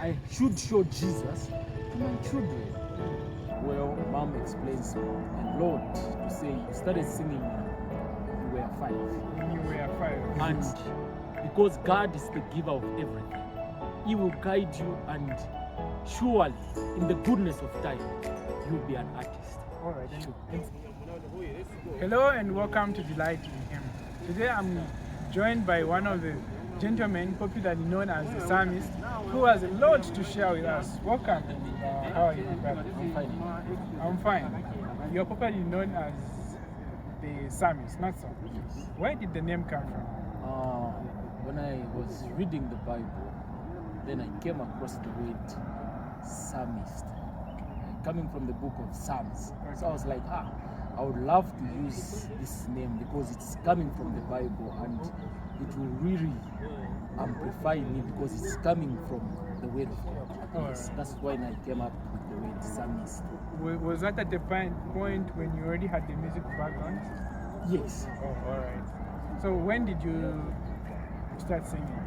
I should show Jesus to my children. Well, Mom explains, and Lord, to say you started singing when you were 5. When you were 5. And because God is the giver of everything, He will guide you, and surely, in the goodness of time, you'll be an artist. All right. Sure. Hello and welcome to Delight in Him. Today I'm joined by one of the gentlemen popularly known as the Psalmist, who has a lot to share with us. Welcome. How are you, my brother? I'm fine. I'm fine. You're popularly known as the Psalmist, not so. Where did the name come from? When I was reading the Bible, then I came across the word Psalmist, coming from the book of Psalms. So I was like, I would love to use this name because it's coming from the Bible and it will really amplify me because it's coming from the word of God. Yes, that's why I came up with the word Psalmist. Was that at the point when you already had the music background? Yes. Oh, all right. So when did you start singing?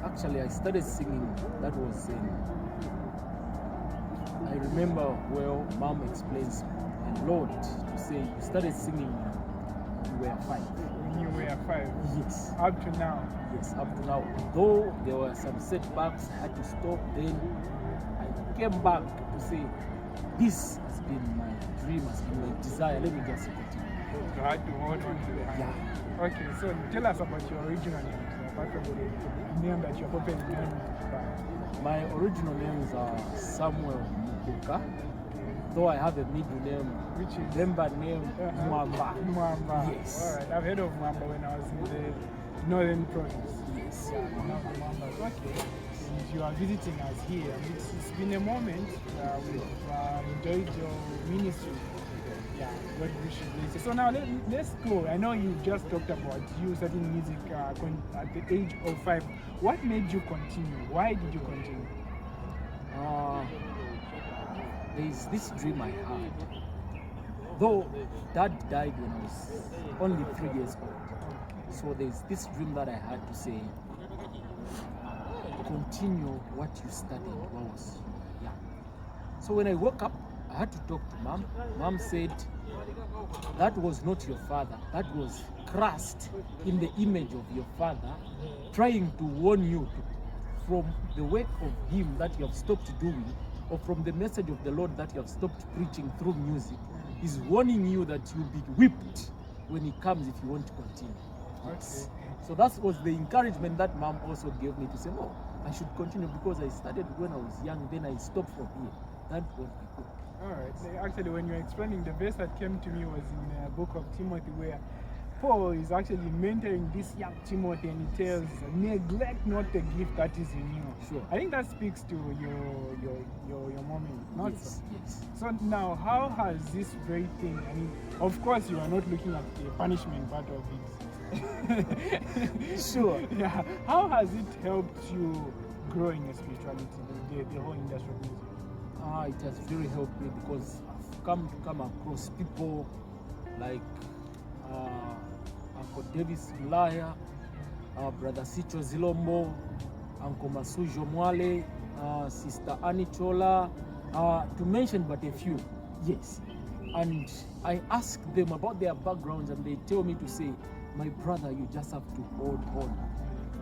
Actually, I started singing, that was I remember well, Mom explains, and Lord, to say you started singing when you were 5. When you were 5? Yes. Up to now? Yes, up to now. Though there were some setbacks, I had to stop, then I came back to say, this has been my dream, has been my desire, let me just continue. You had to hold on to the hand. Yeah. Okay, so tell us about your original name, apart from the name that you're popularly known by. My original names are Samuel Mukuka, though I have a middle name, which is member name Mwamba. Mwamba. Yes. All right, I've heard of Mwamba when I was in the northern province. Yes. Yeah, now the Mwambas. Okay. And you are visiting us here. It's been a moment. We've enjoyed your ministry. Yeah, God wish you bless you. So now let's go. I know you just talked about you studying music at the age of 5. What made you continue? Why did you continue? There is this dream I had. Though Dad died when I was only 3 years old. So there's this dream that I had to say, continue what you studied when I was young. So when I woke up, I had to talk to Mom. Mom said, that was not your father. That was Christ in the image of your father, trying to warn you from the work of him that you have stopped doing, or from the message of the Lord that you have stopped preaching through music. He's warning you that you'll be whipped when he comes if you want to continue. Yes. So that was the encouragement that Mom also gave me to say, no, I should continue because I started when I was young, then I stopped from here. That won't be good. All right. Actually, when you were explaining, the verse that came to me was in the book of Timothy, where Paul is actually mentoring this young Timothy, and he tells, neglect not the gift that is in you. Sure. I think that speaks to your moment, not yes, so? Yes. So now, how has this very thing, I mean, of course you are not looking at the punishment part of it. Sure. Yeah. How has it helped you grow in your spirituality, the whole industry of music? It has really helped me because I've come across people like Uncle Davies Mulaya, Brother Sicho Zilombo, Uncle Masuzyo Mwale, Sister Chola, to mention but a few. Yes. And I ask them about their backgrounds and they tell me to say, my brother, you just have to hold on.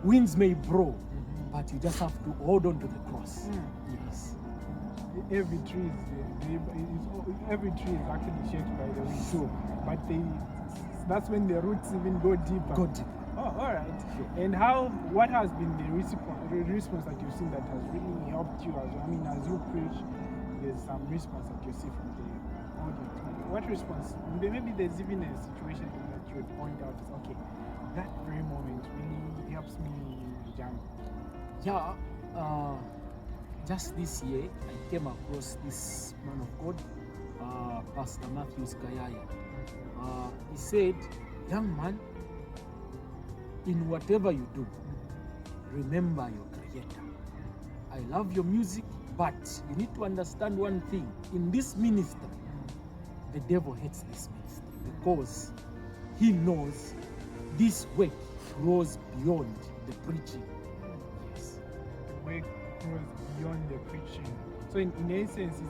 Winds may blow, but you just have to hold on to the cross. Yes. Every tree is actually shaped by the wind. Sure. But that's when the roots even go deeper. Oh, all right. Sure. And what has been the response that you've seen that has really helped you as well? I mean, as you preach, there's some response that you see from the audience. What response? Maybe there's even a situation that you would point out, okay, that very moment really helps me in my journey. Yeah. Just this year, I came across this man of God, Pastor Kayaya. He said, young man, in whatever you do, remember your Creator. I love your music, but you need to understand one thing. In this ministry, the devil hates this ministry because he knows this work grows beyond the preaching. Yes. The work goes beyond the preaching. So in essence,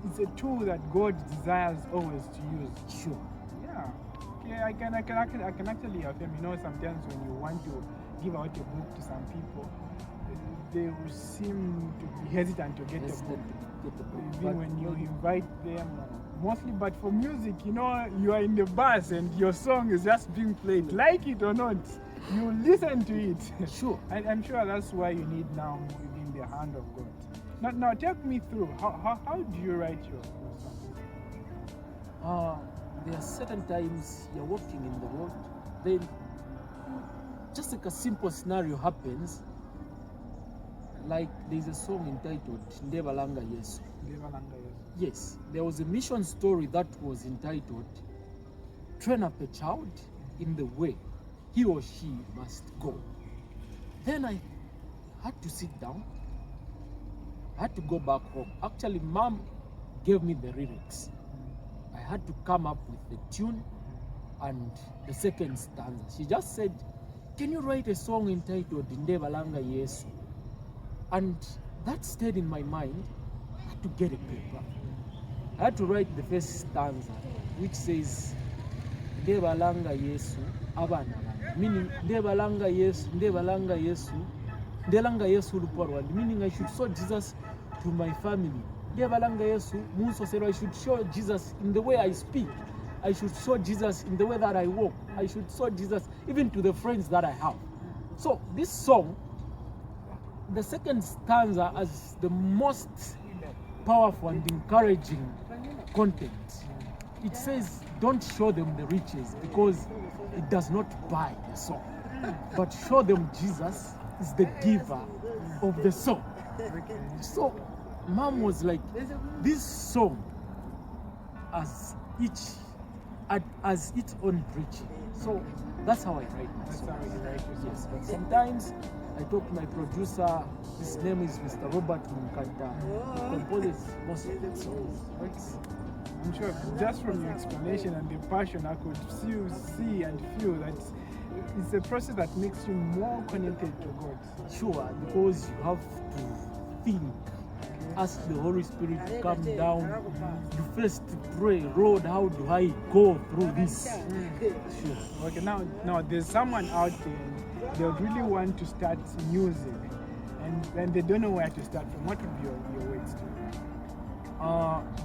it's a tool that God desires always to use. Sure. Yeah. Okay, I can actually affirm, sometimes when you want to give out a book to some people, they will seem to be hesitant to get the book. Even when you invite them, mostly, but for music, you are in the bus and your song is just being played, like it or not, you listen to it. Sure. I'm sure that's why you need now in the hand of God. Now take me through, how do you write your songs? There are certain times you're walking in the road, then just like a simple scenario happens, like there's a song entitled Ndebalanga Yesu. Yes, there was a mission story that was entitled Train Up a Child in the Way He or She Must Go. Then I had to sit down. I had to go back home. Actually, Mom gave me the lyrics. I had to come up with the tune and the second stanza. She just said, can you write a song entitled Ndebalanga Yesu? And that stayed in my mind. I had to get a paper. I had to write the first stanza, which says, Ndebalanga Yesu, abana bange. Meaning, Ndebalanga Yesu, Ndebalanga Yesu, Ndelanga Yesu luporwandi. Meaning, I should show Jesus to my family. Ndebalanga Yesu, Munsosero, I should show Jesus in the way I speak. I should show Jesus in the way that I walk. I should show Jesus even to the friends that I have. So, this song, the second stanza has the most powerful and encouraging content. It says, don't show them the riches because it does not buy the song, but show them Jesus is the giver of the song. So Mom was like, this song has its own preaching. So that's how I write my song. Yes, but sometimes I talk to my producer, his name is Mr. Robert Munkanta. He composes most of the songs. I'm sure just from your explanation and the passion, I could see and feel that it's a process that makes you more connected to God. Sure, because you have to think, ask the Holy Spirit to come down. You first pray, Lord, how do I go through this? Sure. Okay, now there's someone out there, they really want to start music and they don't know where to start from. What would be your words to?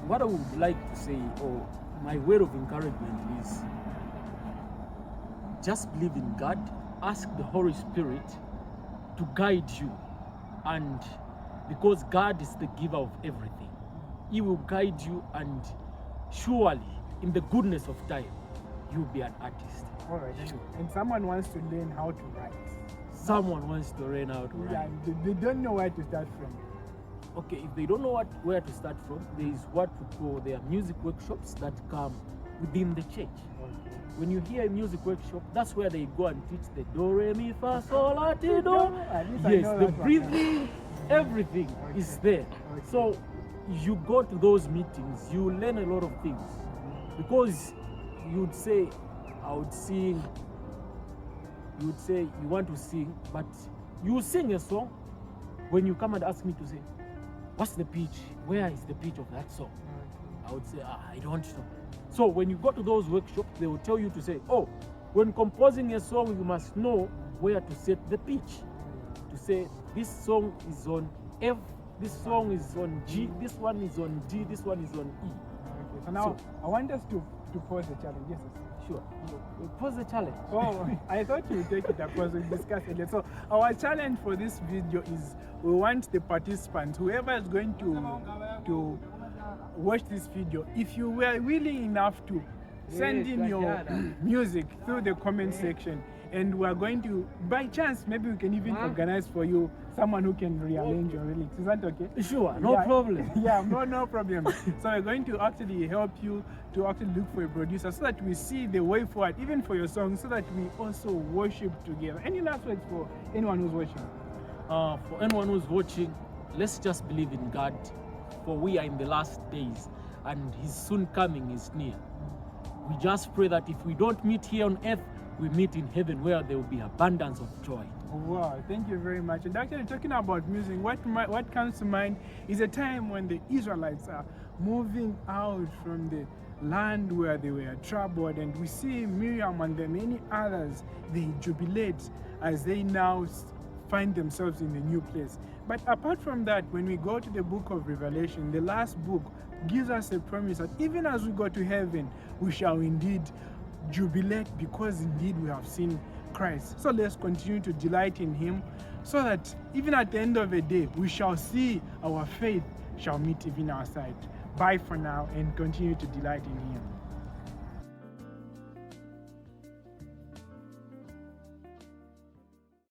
What I would like to say, or my word of encouragement is, just believe in God, ask the Holy Spirit to guide you, and because God is the giver of everything, He will guide you, and surely in the goodness of time you'll be an artist. All right. Sure. And someone wants to learn how to write. Someone wants to learn how to write. Yeah, they don't know where to start from. Okay, if they don't know where to start from, there is what we call their music workshops that come within the church. Okay. When you hear a music workshop, that's where they go and teach the do, re, mi, fa, sol, la, ti, do. Yes, the breathing, everything is there. Okay. So you go to those meetings, you learn a lot of things. Because you'd say, I would sing, you would say you want to sing, but you sing a song. When you come and ask me to say, what's the pitch? Where is the pitch of that song? I would say, I don't know. So when you go to those workshops, they will tell you to say, oh, when composing a song, you must know where to set the pitch. To say, this song is on F, this song is on G, this one is on D, this one is on E. Okay. So now, I want us to pose the challenge. Yes, sure. Pose the challenge. Oh, I thought you would take it up because we discussed it. So our challenge for this video is, we want the participants, whoever is going to watch this video, if you were willing enough to send in your music through the comment section, and we are going to, by chance, maybe we can even organize for you someone who can rearrange your lyrics. Is that okay? Sure, no problem. Yeah, no problem. So we're going to actually help you to actually look for a producer so that we see the way forward, even for your song, so that we also worship together. Any last words for anyone who's watching? For anyone who's watching, let's just believe in God, for we are in the last days and His soon coming is near. We just pray that if we don't meet here on earth, we meet in heaven where there will be abundance of joy. Wow, thank you very much. And actually, talking about music, what comes to mind is a time when the Israelites are moving out from the land where they were troubled, and we see Miriam and the many others, they jubilate as they now find themselves in the new place. But apart from that, when we go to the book of Revelation, the last book gives us a promise that even as we go to heaven, we shall indeed jubilate, because indeed we have seen Christ. So let's continue to delight in him, so that even at the end of the day, we shall see our faith shall meet even our sight. Bye for now, and continue to delight in him.